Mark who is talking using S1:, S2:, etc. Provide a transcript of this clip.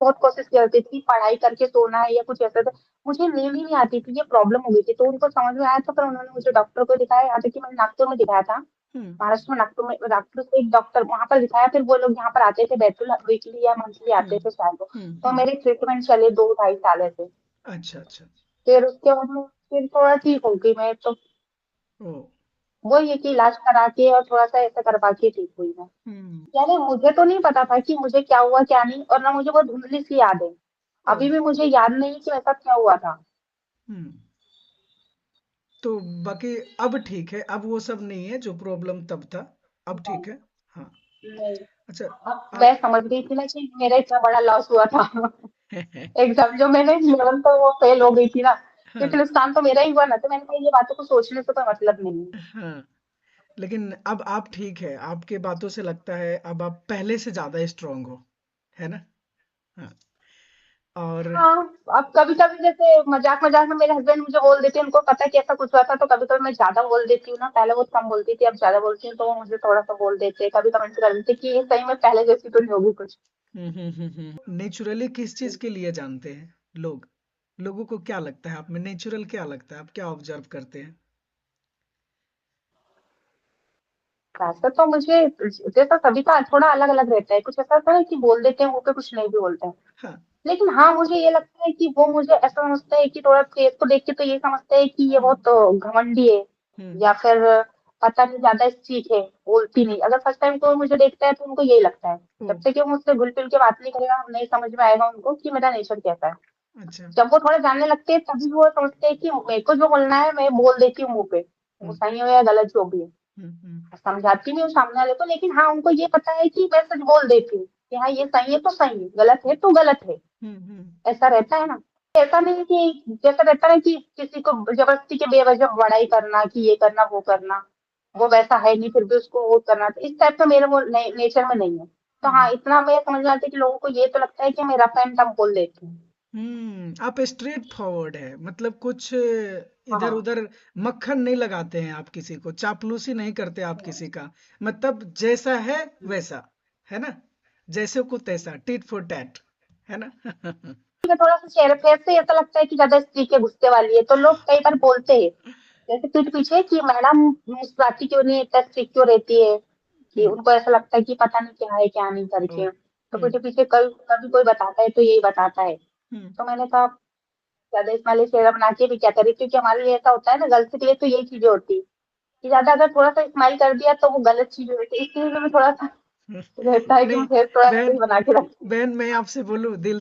S1: बहुत कोशिश करती थी पढ़ाई करके सोना है या कुछ ऐसा था, मुझे नींद ही नहीं आती थी, ये प्रॉब्लम हो गई थी। तो उनको समझ में आया था, फिर उन्होंने मुझे डॉक्टर को दिखाया, यहाँ तक कि मैंने नागपुर में दिखाया था।
S2: हम्म
S1: महाराष्ट्र में नागपुर में डॉक्टर को, एक डॉक्टर वहां पर दिखाया, फिर वो लोग यहाँ पर आते थे, बैतूल वीकली या मंथली आते थे शायद वो। तो
S2: हम्म।
S1: मेरे ट्रीटमेंट चले 2 ढाई साल ऐसे।
S2: अच्छा अच्छा।
S1: फिर उसके बाद में फिर थोड़ा ठीक हो गई मैं तो।
S2: ओ।
S1: वो ये कि इलाज करा के और थोड़ा सा ऐसा करवा के ठीक हुई मैं।
S2: हम्म।
S1: यानी मुझे तो नहीं पता था कि मुझे क्या हुआ क्या नहीं, और ना मुझे वो धुंधली सी याद है।
S2: ओ।
S1: अभी भी मुझे याद नहीं कि ऐसा क्या हुआ था।
S2: हम्म। तो बाकी अब ठीक है, अब वो सब नहीं है जो प्रॉब्लम तब था, अब ठीक है। हाँ।
S1: नहीं,
S2: अच्छा।
S1: अब मैं
S2: आप
S1: समझ गई थी ना कि मेरा इतना बड़ा लॉस हुआ था। एग्जाम जो मैंने 11 तो वो फेल हो गई थी ना, क्योंकि
S2: हाँ
S1: नुकसान तो मेरा ही हुआ ना, तो मैंने कहा ये बातों को सोचने से कोई मतलब नहीं है।
S2: हाँ। लेकिन अब आप ठीक है, आपके बातों से लगता है अब आप पहले से ज्यादा स्ट्रांग हो, है ना? हाँ। और
S1: हाँ, अब कभी कभी जैसे मजाक मजाक में मेरे हस्बैंड मुझे बोल देते हैं, उनको पता है कि ऐसा कुछ हुआ था, तो कभी कभी मैं ज्यादा बोल देती हूँ ना, पहले बहुत कम बोलती थी, अब ज्यादा बोलती हूँ, तो वो मुझे थोड़ा सा बोल देते हैं, कभी कमेंट कर देते हैं कि ये सही में पहले जैसी तो नहीं होगी कुछ।
S2: नेचुरली किस चीज के लिए जानते हैं लोग? लोगों को क्या लगता है आप में नेचुरल क्या लगता है, आप क्या ऑब्जर्व करते हैं?
S1: वैसे तो मुझे जैसा सभी का थोड़ा अलग अलग रहता है, कुछ ऐसा होता है कि बोल देते हैं मुंह पे, कुछ नहीं भी बोलते हैं।
S2: हाँ।
S1: लेकिन हाँ, मुझे ये लगता है कि वो मुझे ऐसा समझता है कि थोड़ा फेस को देख के तो ये समझता है कि ये बहुत घमंडी है,
S2: हम्म
S1: या फिर पता नहीं ज्यादा चीख है, बोलती नहीं। अगर फर्स्ट टाइम कोई मुझे देखता है तो उनको यही लगता है।
S2: ओ।
S1: जब तक कि वो मुझसे घुल मिल के बात नहीं करेगा, नहीं समझ में आएगा उनको कि मेरा नेचर कैसा है।
S2: अच्छा।
S1: जब वो थोड़ा जानने लगते हैं तभी वो समझते हैं कि मेरे को जो बोलना है मैं बोल देती हूँ मुंह पे, वो
S2: हम्म
S1: सही हो या गलत जो भी है।
S2: हम्म।
S1: समझाती नहीं हूँ सामने वाले को, लेकिन हाँ उनको ये पता है कि मैं सच बोल देती हूँ कि हाँ ये सही है तो सही है, गलत है तो गलत है।
S2: हम्म।
S1: ऐसा रहता है ना। ऐसा नहीं कि जैसा रहता है कि किसी को जबरदस्ती के बेवजह बड़ाई करना कि ये करना वो करना, वो वैसा है नहीं फिर भी उसको वो करना, तो इस टाइप का मेरे वो नेचर में नहीं है। तो हाँ,
S2: हम्म
S1: इतना मैं समझ में आता है कि लोगों को ये तो लगता है कि मैं रफ एंड टफ बोल देती हूँ।
S2: आप स्ट्रेट फॉरवर्ड है, मतलब कुछ इधर
S1: हाँ,
S2: उधर मक्खन नहीं लगाते हैं आप, किसी को चापलूसी नहीं करते आप किसी का, मतलब जैसा है वैसा, है ना? जैसे को तैसा, टिट फॉर टैट, है ना?
S1: ठीक है, थोड़ा सा चेहरे पे से ऐसा लगता है कि ज्यादा स्त्री के गुस्से वाली है, तो लोग कई बार बोलते हैं जैसे पीठ पीछे कि मैडम मुस्कुराती क्यों नहीं, इतना स्ट्रिक्ट क्यों रहती है, कि
S2: हम्म।
S1: उनको ऐसा लगता है कि पता नहीं क्या है क्या नहीं
S2: ओ।
S1: करके। तो
S2: हम्म
S1: पीछे पीछे कभी कभी कोई बताता है तो यही बताता है।
S2: हम्म।
S1: तो मैंने कहा ज्यादा स्माइली चेहरा बना के भी क्या करे, क्योंकि हमारे लिए ऐसा होता है ना, गर्ल्स के लिए तो यही चीजें होती है कि ज्यादा अगर थोड़ा सा स्माइल कर दिया तो वो गलत चीज होती है, इस चीज में थोड़ा सा रहता है कि
S2: नहीं
S1: मैं फेस थोड़ा ऐसे
S2: बहन,
S1: ही बना के रखती हूँ।
S2: बहन मैं आपसे बोलूं, दिल